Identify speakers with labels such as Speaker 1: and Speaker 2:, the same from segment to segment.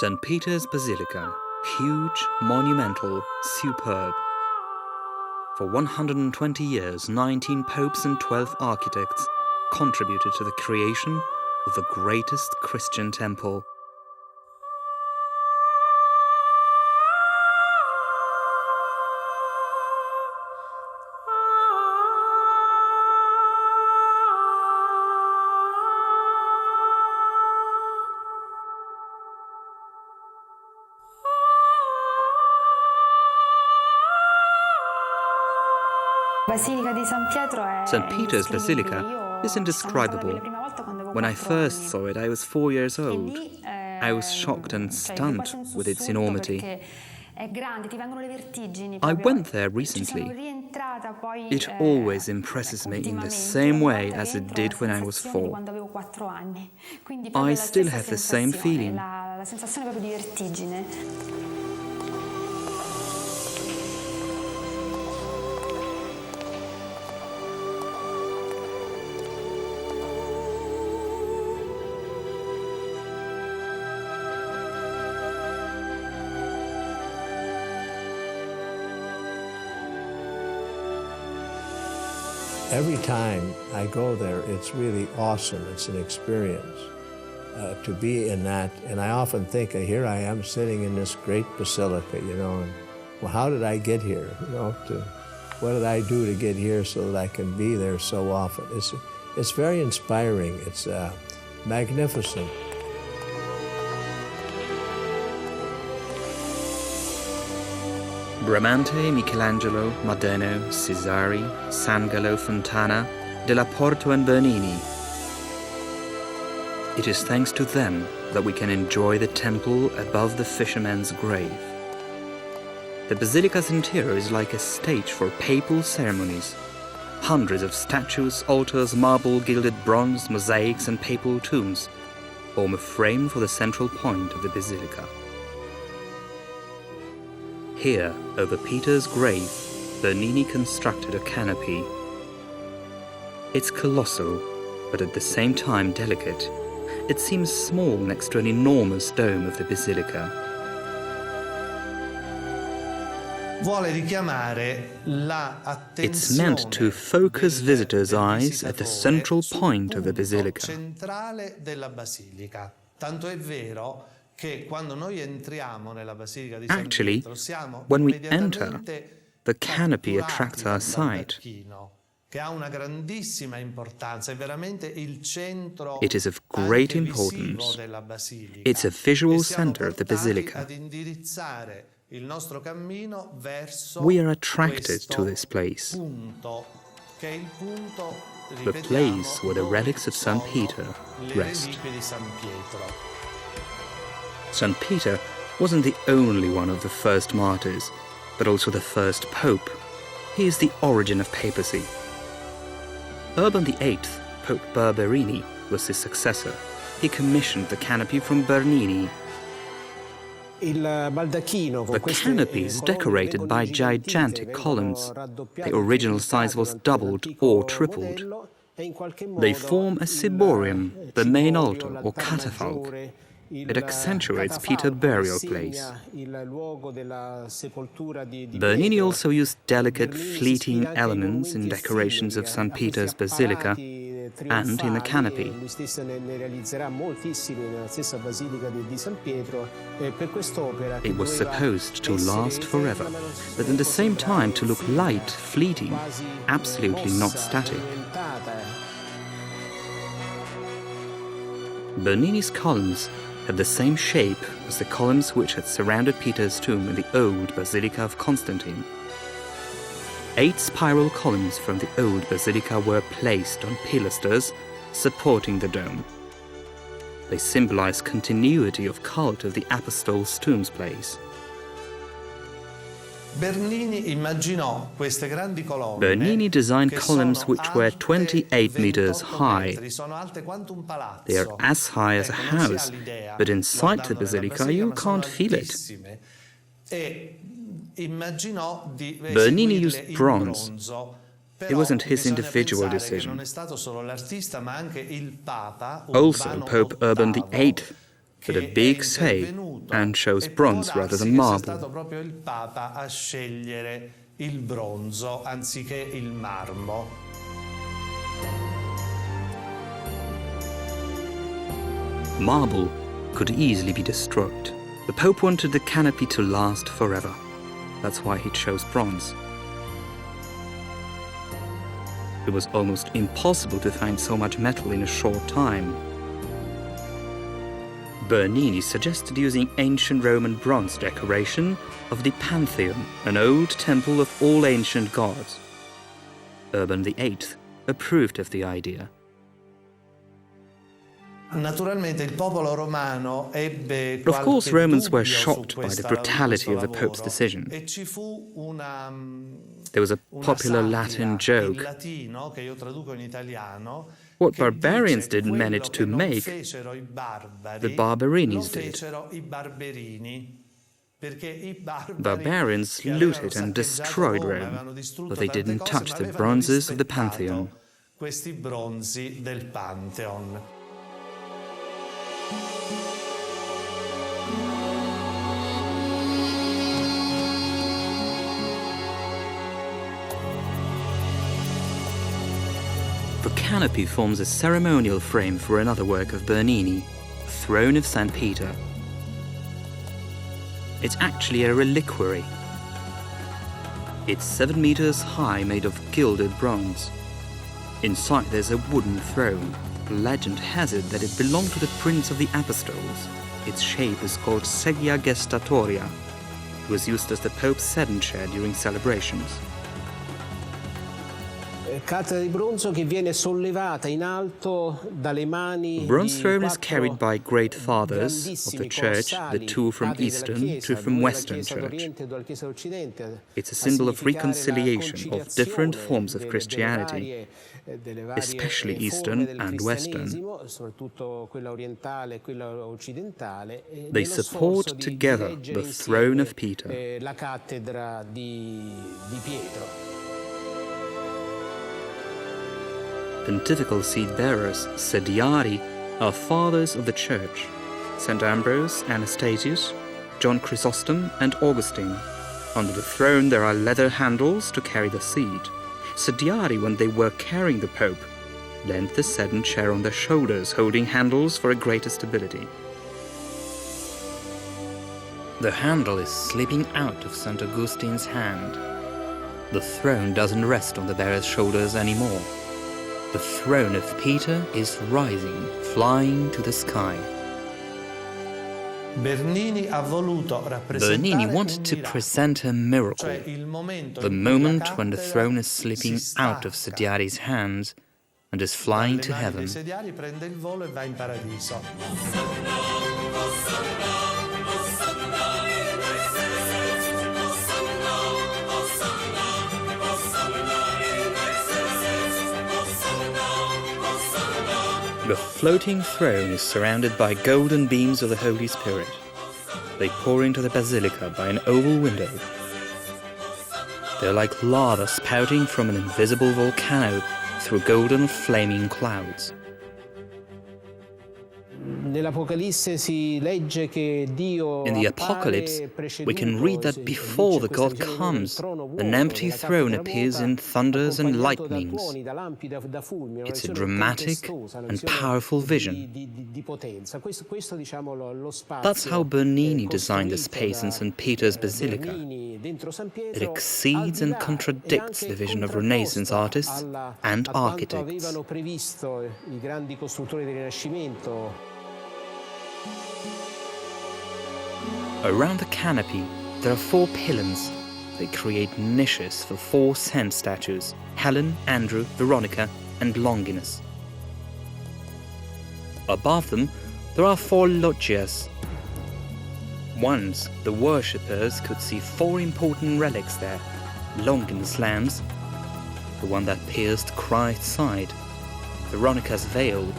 Speaker 1: St. Peter's Basilica, huge, monumental, superb. For 120 years, 19 popes and 12 architects contributed to the creation of the greatest Christian temple. St. Peter's Basilica is indescribable. When I first saw it, I was 4 years old. I was shocked and stunned with its enormity. I went there recently. It always impresses me in the same way as it did when I was 4. I still have the same feeling.
Speaker 2: Every time I go there, it's really awesome. It's an experience to be in that. And I often think, here I am sitting in this great basilica, and well, how did I get here? What did I do to get here so that I can be there so often? It's very inspiring. It's magnificent.
Speaker 1: Bramante, Michelangelo, Maderno, Cesari, Sangalo, Fontana, Della Porto and Bernini. It is thanks to them that we can enjoy the temple above the fisherman's grave. The basilica's interior is like a stage for papal ceremonies. Hundreds of statues, altars, marble, gilded bronze, mosaics and papal tombs form a frame for the central point of the basilica. Here, over Peter's grave, Bernini constructed a canopy. It's colossal, but at the same time delicate. It seems small next to an enormous dome of the basilica. It's meant to focus visitors' eyes at the central point of the basilica. Actually, when we enter, the canopy attracts our sight. It is of great importance. It's a visual center of the basilica. We are attracted to this place, the place where the relics of St. Peter rest. St. Peter wasn't the only one of the first martyrs, but also the first pope. He is the origin of papacy. Urban VIII, Pope Barberini, was his successor. He commissioned the canopy from Bernini. The canopy is decorated by gigantic columns. The original size was doubled or tripled. They form a ciborium, the main altar or catafalque. It accentuates Peter's burial place. Bernini also used delicate, fleeting elements in decorations of St. Peter's Basilica and in the canopy. It was supposed to last forever, but at the same time to look light, fleeting, absolutely not static. Bernini's columns have the same shape as the columns which had surrounded Peter's tomb in the old Basilica of Constantine. 8 spiral columns from the old basilica were placed on pilasters supporting the dome. They symbolize continuity of cult of the apostles' tombs place. Bernini designed columns which were 28 meters high. They are as high as a house, but inside the basilica you can't feel it. Bernini used bronze. It wasn't his individual decision. Also, Pope Urban VIII but a big shape and shows bronze rather than marble.
Speaker 3: È stato proprio il Papa a scegliere il bronzo anziché il marmo.
Speaker 1: Marble could easily be destroyed. The Pope wanted the canopy to last forever. That's why he chose bronze. It was almost impossible to find so much metal in a short time. Bernini suggested using ancient Roman bronze decoration of the Pantheon, an old temple of all ancient gods. Urban VIII approved of the idea.
Speaker 3: Naturalmente il popolo romano ebbe
Speaker 1: Of course,
Speaker 3: qualche
Speaker 1: Romans were
Speaker 3: dubbio su
Speaker 1: shocked by the brutality of the Pope's decision.
Speaker 3: E ci fu una
Speaker 1: There was a popular Latin joke.
Speaker 3: in latino che io traduco in italiano.
Speaker 1: What
Speaker 3: che
Speaker 1: barbarians
Speaker 3: dice
Speaker 1: didn't
Speaker 3: quello
Speaker 1: manage
Speaker 3: che
Speaker 1: to
Speaker 3: non
Speaker 1: make,
Speaker 3: fecero i barbari,
Speaker 1: the Barbarinis
Speaker 3: lo
Speaker 1: did.
Speaker 3: fecero i barberini. Perché i
Speaker 1: Barbarians
Speaker 3: che avevano
Speaker 1: looted and
Speaker 3: saccheggiato
Speaker 1: destroyed
Speaker 3: Roma,
Speaker 1: Rome,
Speaker 3: avevano distrutto
Speaker 1: but they
Speaker 3: tante
Speaker 1: didn't
Speaker 3: cose,
Speaker 1: touch
Speaker 3: ma
Speaker 1: the
Speaker 3: avevano
Speaker 1: bronzes of the
Speaker 3: rispettato
Speaker 1: Pantheon.
Speaker 3: questi bronzi del Pantheon.
Speaker 1: The canopy forms a ceremonial frame for another work of Bernini, Throne of St. Peter. It's actually a reliquary. It's 7 meters high, made of gilded bronze. Inside there's a wooden throne. Legend has it that it belonged to the Prince of the Apostles. Its shape is called Seggia Gestatoria. It was used as the Pope's sedan chair during celebrations.
Speaker 4: Carta di bronzo che viene sollevata in alto dalle mani.
Speaker 1: Bronze throne is carried by great fathers of the Church, the two from Eastern, two from Western Church. It's a symbol of reconciliation of different forms of Christianity, especially Eastern and Western. They support together the throne of Peter.
Speaker 4: La cattedra di Pietro.
Speaker 1: Pontifical seed-bearers, sediari, are fathers of the Church. St. Ambrose, Anastasius, John Chrysostom, and Augustine. Under the throne there are leather handles to carry the seed. Sediari, when they were carrying the Pope, leaned the sedan chair on their shoulders, holding handles for a greater stability. The handle is slipping out of St. Augustine's hand. The throne doesn't rest on the bearer's shoulders anymore. The throne of Peter is rising, flying to the sky.
Speaker 3: Bernini
Speaker 1: wanted to present a miracle, the moment when the throne is slipping out of Sediari's hands and is flying to heaven. The floating throne is surrounded by golden beams of the Holy Spirit. They pour into the basilica by an oval window. They're like lava spouting from an invisible volcano through golden flaming clouds.
Speaker 4: In the
Speaker 1: Apocalypse, we can read that before the God comes, an empty throne appears in thunders and lightnings. It's a dramatic and powerful vision. That's how Bernini designed the space in St. Peter's Basilica. It exceeds and contradicts the vision of Renaissance artists and architects. Around the canopy, there are 4 pylons. They create niches for 4 saint statues: Helen, Andrew, Veronica, and Longinus. Above them, there are 4 loggias. Once, the worshippers could see 4 important relics there: Longinus' lance, the one that pierced Christ's side, Veronica's veil,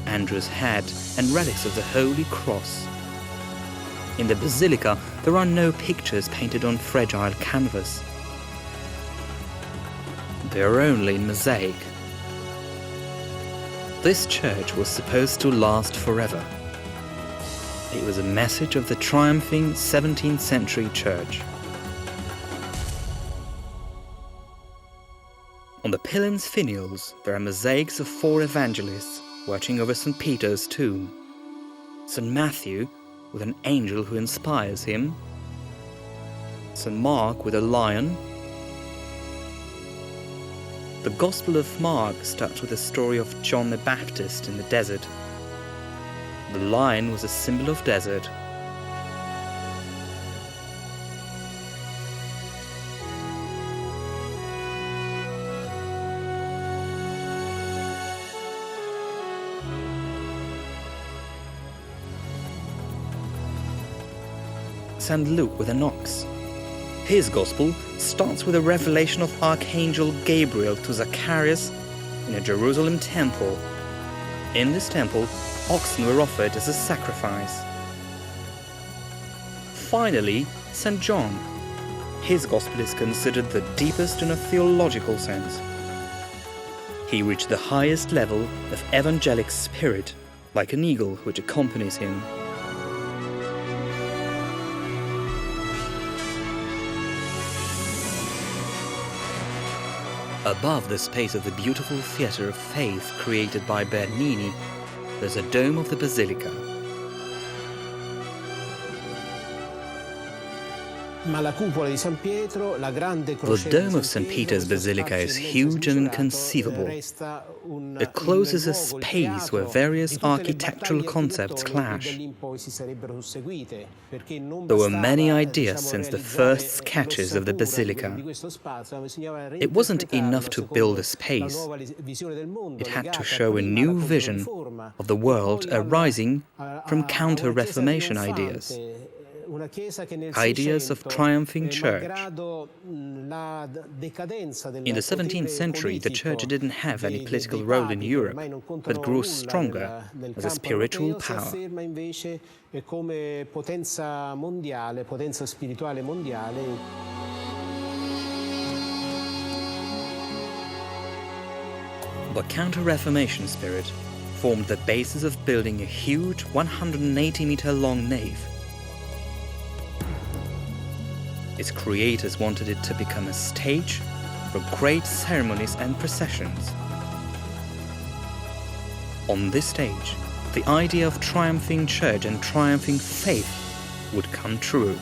Speaker 1: Andrew's head, and relics of the Holy Cross. In the basilica, there are no pictures painted on fragile canvas. They are only in mosaic. This church was supposed to last forever. It was a message of the triumphing 17th century church. On the pillars finials, there are mosaics of 4 evangelists watching over St. Peter's tomb. St. Matthew, with an angel who inspires him. St. Mark with a lion. The Gospel of Mark starts with the story of John the Baptist in the desert. The lion was a symbol of desert. St. Luke with an ox. His Gospel starts with a revelation of Archangel Gabriel to Zacharias in a Jerusalem temple. In this temple, oxen were offered as a sacrifice. Finally, St. John. His Gospel is considered the deepest in a theological sense. He reached the highest level of evangelic spirit, like an eagle which accompanies him. Above the space of the beautiful theatre of faith created by Bernini, there's a dome of the basilica. The dome of St. Peter's Basilica is huge and inconceivable. It closes a space where various architectural concepts clash. There were many ideas since the first sketches of the basilica. It wasn't enough to build a space. It had to show a new vision of the world arising from counter-Reformation ideas. Ideas of triumphing church. In the 17th century, the church didn't have any political role in Europe, but grew stronger as a spiritual power. The counter-Reformation spirit formed the basis of building a huge 180-meter-long nave. Its creators wanted it to become a stage for great ceremonies and processions. On this stage, the idea of triumphing church and triumphing faith would come true.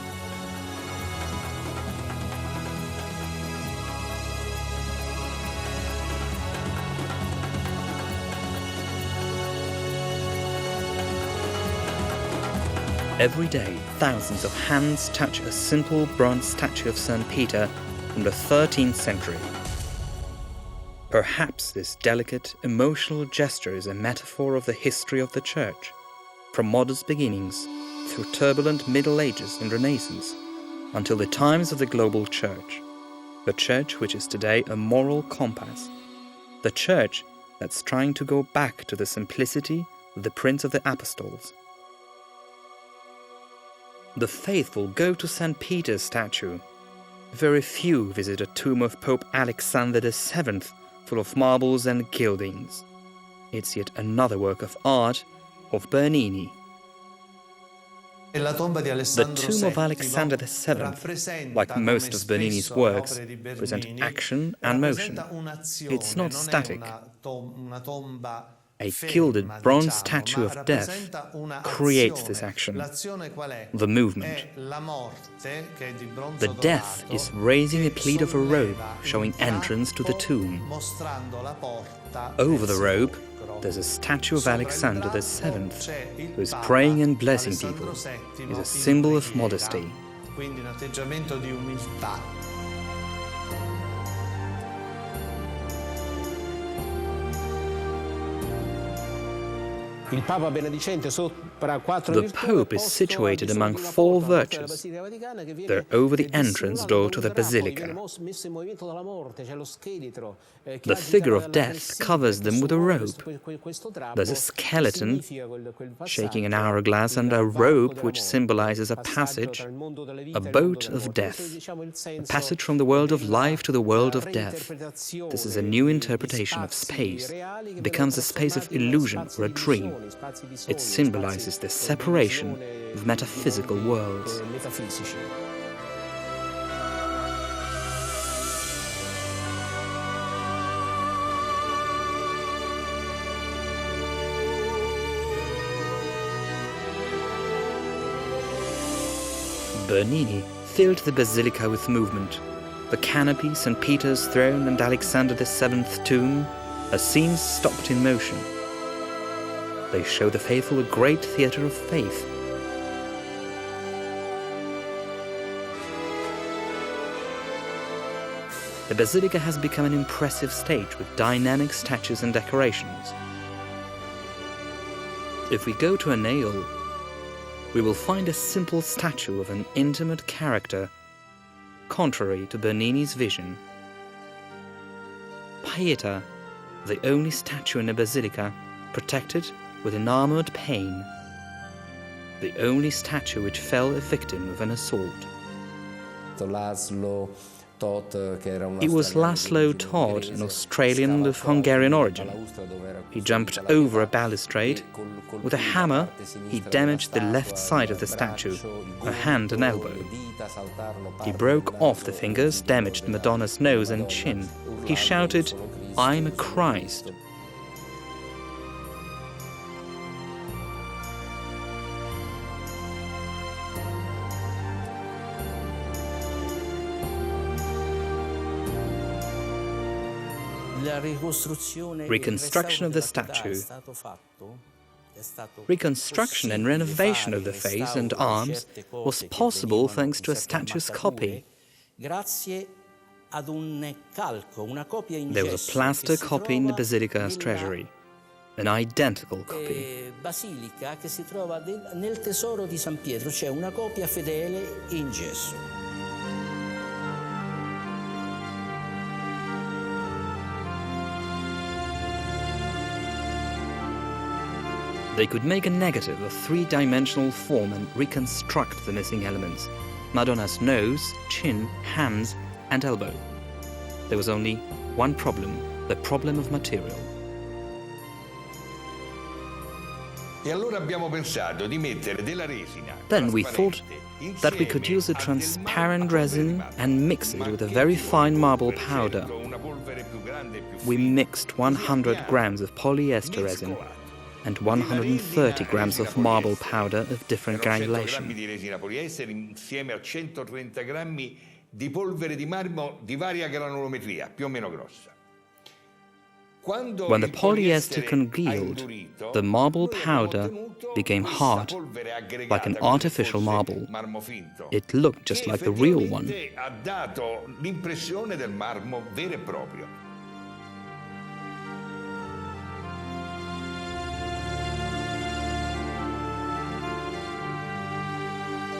Speaker 1: Every day, thousands of hands touch a simple bronze statue of St. Peter from the 13th century. Perhaps this delicate, emotional gesture is a metaphor of the history of the Church, from modest beginnings, through turbulent Middle Ages and Renaissance, until the times of the global Church. The Church which is today a moral compass. The Church that's trying to go back to the simplicity of the Prince of the Apostles. The faithful go to St. Peter's statue. Very few visit a tomb of Pope Alexander VII, full of marbles and gildings. It's yet another work of art of Bernini. The tomb of Alexander VII, like most of Bernini's works, present action and motion. It's not static. A gilded bronze statue of death creates this action, the movement. The death is raising a pleat of a robe, showing entrance to the tomb. Over the robe, there's a statue of Alexander VII, who is praying and blessing people. It's a symbol of modesty.
Speaker 4: The
Speaker 1: Pope is situated among 4 virtues. They're over the entrance door to the basilica. The figure of death covers them with a robe. There's a skeleton shaking an hourglass and a rope which symbolizes a passage, a boat of death, a passage from the world of life to the world of death. This is a new interpretation of space. It becomes a space of illusion or a dream. It symbolizes the separation of metaphysical worlds. Bernini filled the basilica with movement. The canopy, St. Peter's throne and Alexander VII's tomb are scenes stopped in motion. They show the faithful a great theatre of faith. The basilica has become an impressive stage with dynamic statues and decorations. If we go to a nail, we will find a simple statue of an intimate character, contrary to Bernini's vision. Pieta, the only statue in a basilica protected with an armored pane, the only statue which fell a victim of an assault. It was Laszlo Todd, an Australian of Hungarian origin. He jumped over a balustrade. With a hammer, he damaged the left side of the statue, a hand and elbow. He broke off the fingers, damaged Madonna's nose and chin. He shouted, "I'm a Christ." Reconstruction of the statue. Reconstruction and renovation of the face and arms was possible thanks to a statue's copy. There was a plaster copy in the basilica's treasury, an identical copy. They could make a negative of three-dimensional form and reconstruct the missing elements: Madonna's nose, chin, hands, and elbow. There was only one problem, the problem of material. Then we thought that we could use a transparent resin and mix it with a very fine marble powder. We mixed 100 grams of polyester resin and 130 grams of marble powder of different granulation. When the polyester congealed, the marble powder became hard, like an artificial marble. It looked just like the real one.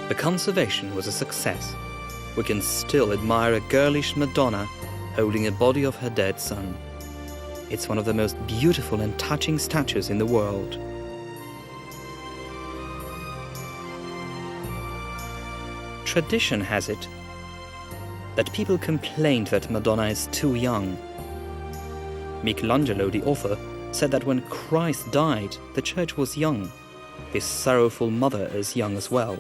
Speaker 1: The conservation was a success. We can still admire a girlish Madonna holding a body of her dead son. It's one of the most beautiful and touching statues in the world. Tradition has it that people complained that Madonna is too young. Michelangelo, the author, said that when Christ died, the church was young. His sorrowful mother is young as well.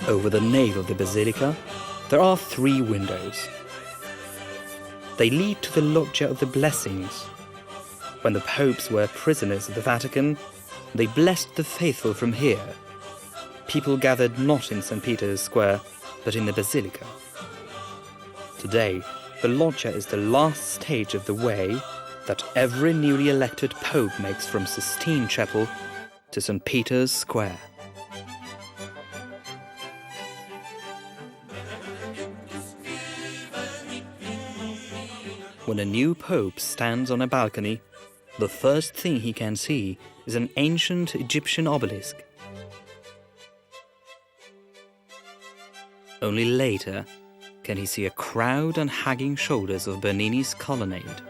Speaker 1: Over the nave of the basilica, there are 3 windows. They lead to the loggia of the blessings. When the popes were prisoners at the Vatican, they blessed the faithful from here. People gathered not in St. Peter's Square, but in the basilica. Today, the loggia is the last stage of the way that every newly elected pope makes from Sistine Chapel to St. Peter's Square. When a new pope stands on a balcony, the first thing he can see is an ancient Egyptian obelisk. Only later can he see a crowd and hanging shoulders of Bernini's colonnade.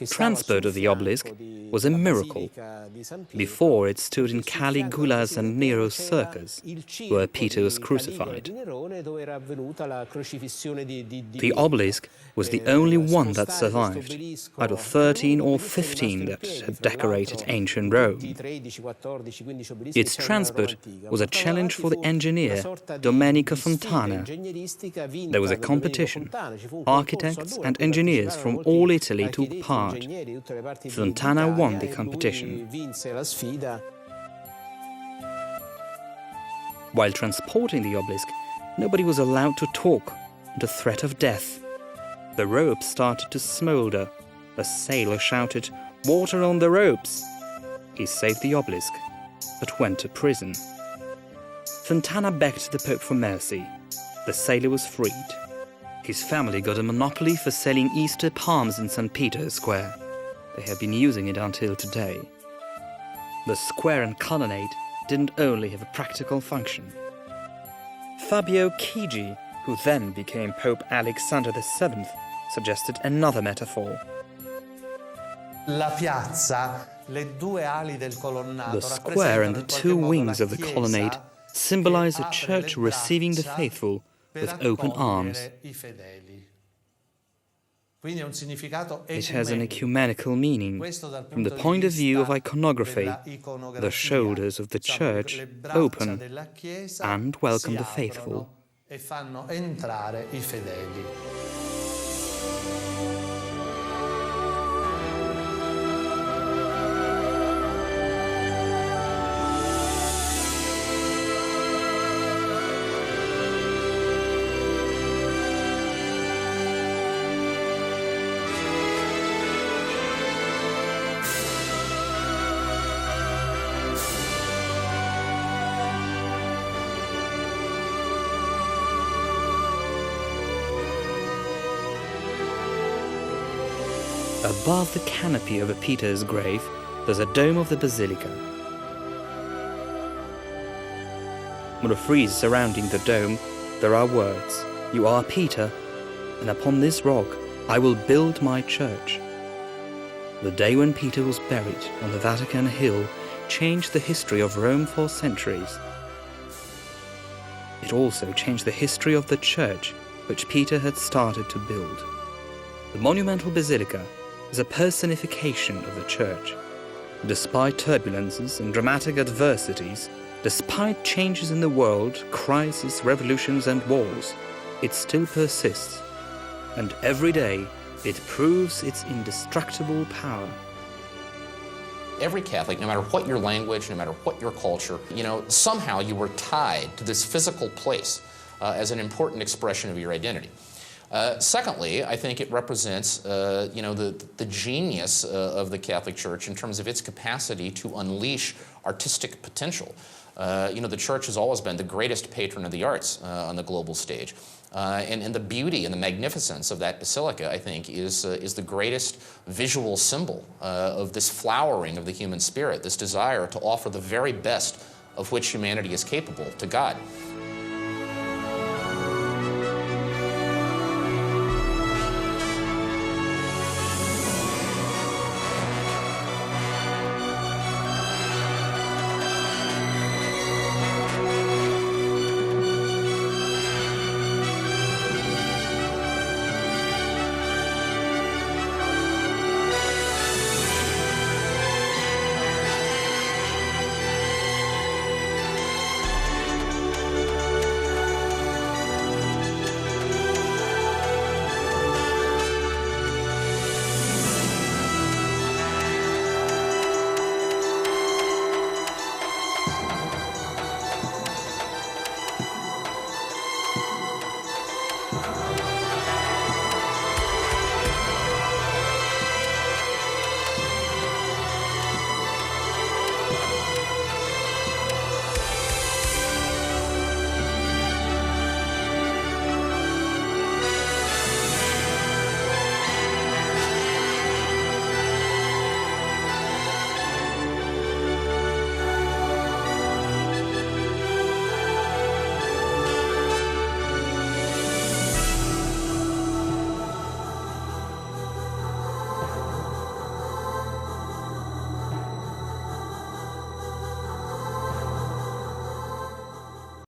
Speaker 1: Transport of the obelisk was a miracle. Before, it stood in Caligula's and Nero's circus, where Peter was crucified. The obelisk was the only one that survived, out of 13 or 15 that had decorated ancient Rome. Its transport was a challenge for the engineer Domenico Fontana. There was a competition. Architects and engineers from all Italy took part. Fontana won the competition. While transporting the obelisk, nobody was allowed to talk under threat of death. The ropes started to smolder. A sailor shouted, "Water on the ropes!" He saved the obelisk, but went to prison. Fontana begged the Pope for mercy. The sailor was freed. His family got a monopoly for selling Easter palms in St. Peter's Square. They have been using it until today. The square and colonnade didn't only have a practical function. Fabio Chigi, who then became Pope Alexander VII, suggested another metaphor.
Speaker 3: La piazza, le due ali del colonnato,
Speaker 1: the square and the two wings of the colonnade symbolize a church receiving the faithful with open arms. It has an ecumenical meaning. From the point of view of iconography, the shoulders of the church open and welcome the faithful. Above the canopy over Peter's grave, there's a dome of the basilica. On a frieze surrounding the dome, there are words, "You are Peter, and upon this rock I will build my church." The day when Peter was buried on the Vatican hill changed the history of Rome for centuries. It also changed the history of the church which Peter had started to build. The monumental basilica is a personification of the church. Despite turbulences and dramatic adversities, despite changes in the world, crises, revolutions and wars, it still persists. And every day, it proves its indestructible power.
Speaker 5: Every Catholic, no matter what your language, no matter what your culture, somehow you were tied to this physical place as an important expression of your identity. Secondly, I think it represents, the genius of the Catholic Church in terms of its capacity to unleash artistic potential. The Church has always been the greatest patron of the arts on the global stage. And the beauty and the magnificence of that basilica, I think, is the greatest visual symbol of this flowering of the human spirit, this desire to offer the very best of which humanity is capable to God.